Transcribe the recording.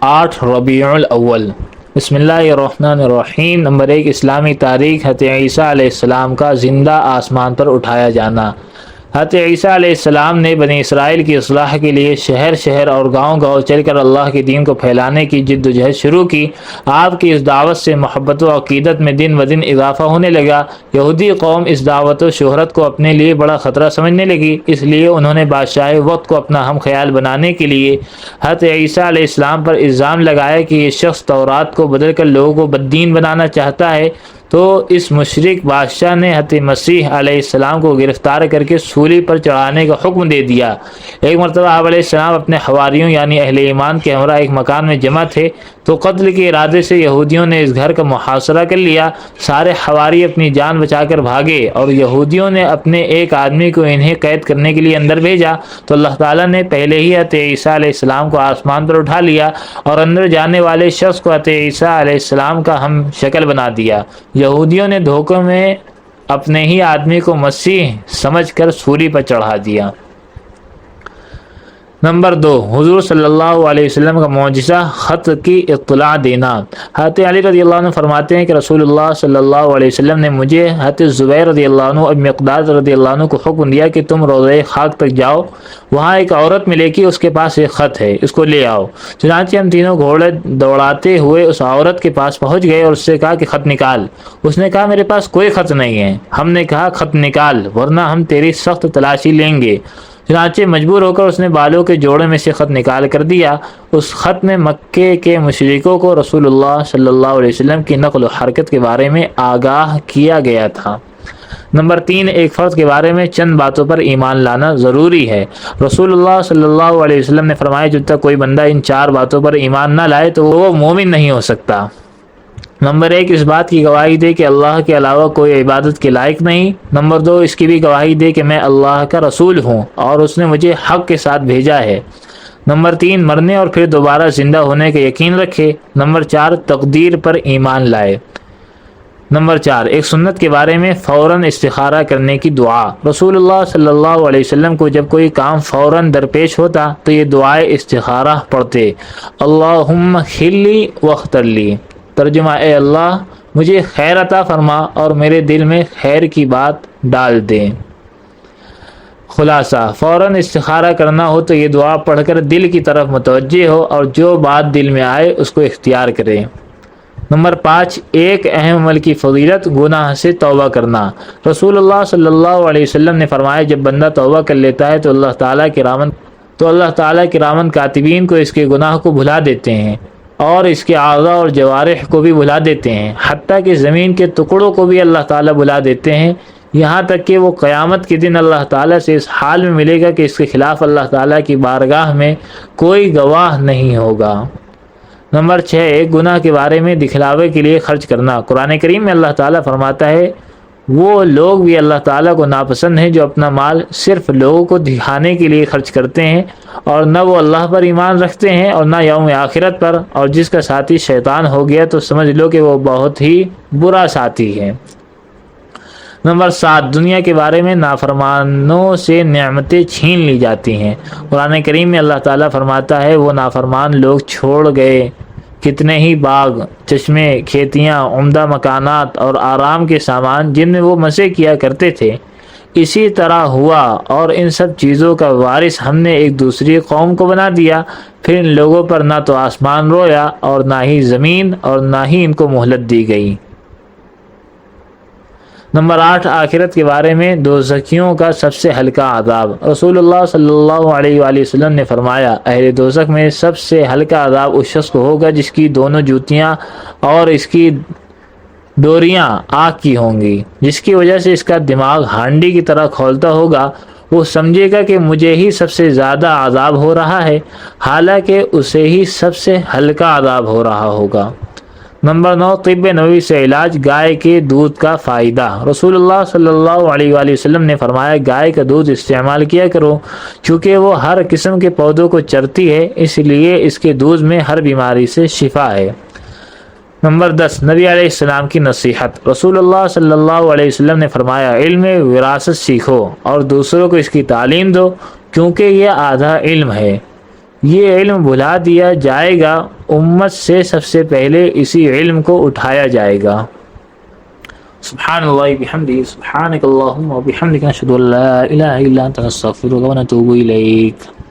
8 ربیع الاول۔ بسم اللہ الرحمن الرحیم۔ نمبر 1، اسلامی تاریخ، حضرت عیسیٰ علیہ السلام کا زندہ آسمان پر اٹھایا جانا۔ حضرت عیسیٰ علیہ السلام نے بنی اسرائیل کی اصلاح کے لیے شہر شہر اور گاؤں گاؤں چل کر اللہ کے دین کو پھیلانے کی جد و جہد شروع کی۔ آپ کی اس دعوت سے محبت و عقیدت میں دن بدن اضافہ ہونے لگا۔ یہودی قوم اس دعوت و شہرت کو اپنے لیے بڑا خطرہ سمجھنے لگی، اس لیے انہوں نے بادشاہ وقت کو اپنا ہم خیال بنانے کے لیے حضرت عیسیٰ علیہ السلام پر الزام لگایا کہ یہ شخص تورات کو بدل کر لوگوں کو بددین بنانا چاہتا ہے۔ تو اس مشرک بادشاہ نے حضرت مسیح علیہ السلام کو گرفتار کر کے سولی پر چڑھانے کا حکم دے دیا۔ ایک مرتبہ آپ علیہ السلام اپنے حواریوں یعنی اہل ایمان کے ہمراہ ایک مکان میں جمع تھے تو قتل کے ارادے سے یہودیوں نے اس گھر کا محاصرہ کر لیا۔ سارے حواری اپنی جان بچا کر بھاگے اور یہودیوں نے اپنے ایک آدمی کو انہیں قید کرنے کے لیے اندر بھیجا تو اللہ تعالیٰ نے پہلے ہی حضرت عیسیٰ علیہ السلام کو آسمان پر اٹھا لیا اور اندر جانے والے شخص کو حضرت عیسیٰ علیہ السلام کا ہم شکل بنا دیا۔ یہودیوں نے دھوکے میں اپنے ہی آدمی کو مسیح سمجھ کر سولی پر چڑھا دیا۔ نمبر 2، حضور صلی اللہ علیہ وسلم کا معجزہ خط کی اطلاع دینا۔ حضرت علی رضی اللہ عنہ فرماتے ہیں کہ رسول اللہ صلی اللہ علیہ وسلم نے مجھے حضرت زبیر رضی اللہ عنہ اور مقداد رضی اللہ عنہ کو حکم دیا کہ تم روضہ خاک تک جاؤ، وہاں ایک عورت ملے گی، اس کے پاس ایک خط ہے، اس کو لے آؤ۔ چنانچہ ہم تینوں گھوڑے دوڑاتے ہوئے اس عورت کے پاس پہنچ گئے اور اس سے کہا کہ خط نکال۔ اس نے کہا میرے پاس کوئی خط نہیں ہے۔ ہم نے کہا خط نکال ورنہ ہم تیری سخت تلاشی لیں گے۔ چنانچہ مجبور ہو کر اس نے بالوں کے جوڑے میں سے خط نکال کر دیا۔ اس خط میں مکے کے مشرکوں کو رسول اللہ صلی اللہ علیہ وسلم کی نقل و حرکت کے بارے میں آگاہ کیا گیا تھا۔ نمبر 3، ایک فرد کے بارے میں چند باتوں پر ایمان لانا ضروری ہے۔ رسول اللہ صلی اللہ علیہ وسلم نے فرمایا جب تک کوئی بندہ ان 4 باتوں پر ایمان نہ لائے تو وہ مومن نہیں ہو سکتا۔ نمبر 1، اس بات کی گواہی دے کہ اللہ کے علاوہ کوئی عبادت کے لائق نہیں۔ نمبر 2، اس کی بھی گواہی دے کہ میں اللہ کا رسول ہوں اور اس نے مجھے حق کے ساتھ بھیجا ہے۔ نمبر 3، مرنے اور پھر دوبارہ زندہ ہونے کا یقین رکھے۔ نمبر 4، تقدیر پر ایمان لائے۔ نمبر 4، ایک سنت کے بارے میں فوراً استخارہ کرنے کی دعا۔ رسول اللہ صلی اللہ علیہ وسلم کو جب کوئی کام فوراً درپیش ہوتا تو یہ دعائے استخارہ پڑھتے، اللہم خلی واختر لی۔ ترجمہ، اے اللہ مجھے خیر عطا فرما اور میرے دل میں خیر کی بات ڈال دے۔ خلاصہ، فوراً استخارہ کرنا ہو تو یہ دعا پڑھ کر دل کی طرف متوجہ ہو اور جو بات دل میں آئے اس کو اختیار کرے۔ نمبر 5، ایک اہم عمل کی فضیلت، گناہ سے توبہ کرنا۔ رسول اللہ صلی اللہ علیہ وسلم نے فرمایا جب بندہ توبہ کر لیتا ہے تو اللہ تعالیٰ کرامن کاتبین کو اس کے گناہ کو بھلا دیتے ہیں اور اس کے اعضاء اور جوارح کو بھی بھلا دیتے ہیں، حتیٰ کہ زمین کے ٹکڑوں کو بھی اللہ تعالیٰ بھلا دیتے ہیں، یہاں تک کہ وہ قیامت کے دن اللہ تعالیٰ سے اس حال میں ملے گا کہ اس کے خلاف اللہ تعالیٰ کی بارگاہ میں کوئی گواہ نہیں ہوگا۔ نمبر 6، ایک گناہ کے بارے میں دکھلاوے کے لیے خرچ کرنا۔ قرآن کریم میں اللہ تعالیٰ فرماتا ہے وہ لوگ بھی اللہ تعالیٰ کو ناپسند ہیں جو اپنا مال صرف لوگوں کو دکھانے کے لیے خرچ کرتے ہیں اور نہ وہ اللہ پر ایمان رکھتے ہیں اور نہ یوم آخرت پر، اور جس کا ساتھی شیطان ہو گیا تو سمجھ لو کہ وہ بہت ہی برا ساتھی ہے۔ نمبر 7، دنیا کے بارے میں نافرمانوں سے نعمتیں چھین لی جاتی ہیں۔ قرآن کریم میں اللہ تعالیٰ فرماتا ہے وہ نافرمان لوگ چھوڑ گئے کتنے ہی باغ، چشمے، کھیتیاں، عمدہ مکانات اور آرام کے سامان جن میں وہ مزے کیا کرتے تھے۔ اسی طرح ہوا اور ان سب چیزوں کا وارث ہم نے ایک دوسری قوم کو بنا دیا، پھر ان لوگوں پر نہ تو آسمان رویا اور نہ ہی زمین اور نہ ہی ان کو مہلت دی گئی۔ نمبر 8، آخرت کے بارے میں دوزخیوں کا سب سے ہلکا عذاب۔ رسول اللہ صلی اللہ علیہ وآلہ وسلم نے فرمایا اہل دوزخ میں سب سے ہلکا عذاب اس شخص کو ہوگا جس کی دونوں جوتیاں اور اس کی ڈوریاں آگ کی ہوں گی، جس کی وجہ سے اس کا دماغ ہانڈی کی طرح کھولتا ہوگا۔ وہ سمجھے گا کہ مجھے ہی سب سے زیادہ عذاب ہو رہا ہے، حالانکہ اسے ہی سب سے ہلکا عذاب ہو رہا ہوگا۔ نمبر 9، طب نبوی سے علاج، گائے کے دودھ کا فائدہ۔ رسول اللہ صلی اللہ علیہ وآلہ وسلم نے فرمایا گائے کا دودھ استعمال کیا کرو، چونکہ وہ ہر قسم کے پودوں کو چرتی ہے، اس لیے اس کے دودھ میں ہر بیماری سے شفا ہے۔ نمبر 10، نبی علیہ السلام کی نصیحت۔ رسول اللہ صلی اللہ علیہ وسلم نے فرمایا علم وراثت سیکھو اور دوسروں کو اس کی تعلیم دو، کیونکہ یہ آدھا علم ہے۔ یہ علم بھلا دیا جائے گا، امت سے سب سے پہلے اسی علم کو اٹھایا جائے گا۔ سبحان اللہ بحمدہ، سبحانک اللہم و بحمدک، نشہد ان لا الہ الا انت، نستغفرک و نتوب الیک۔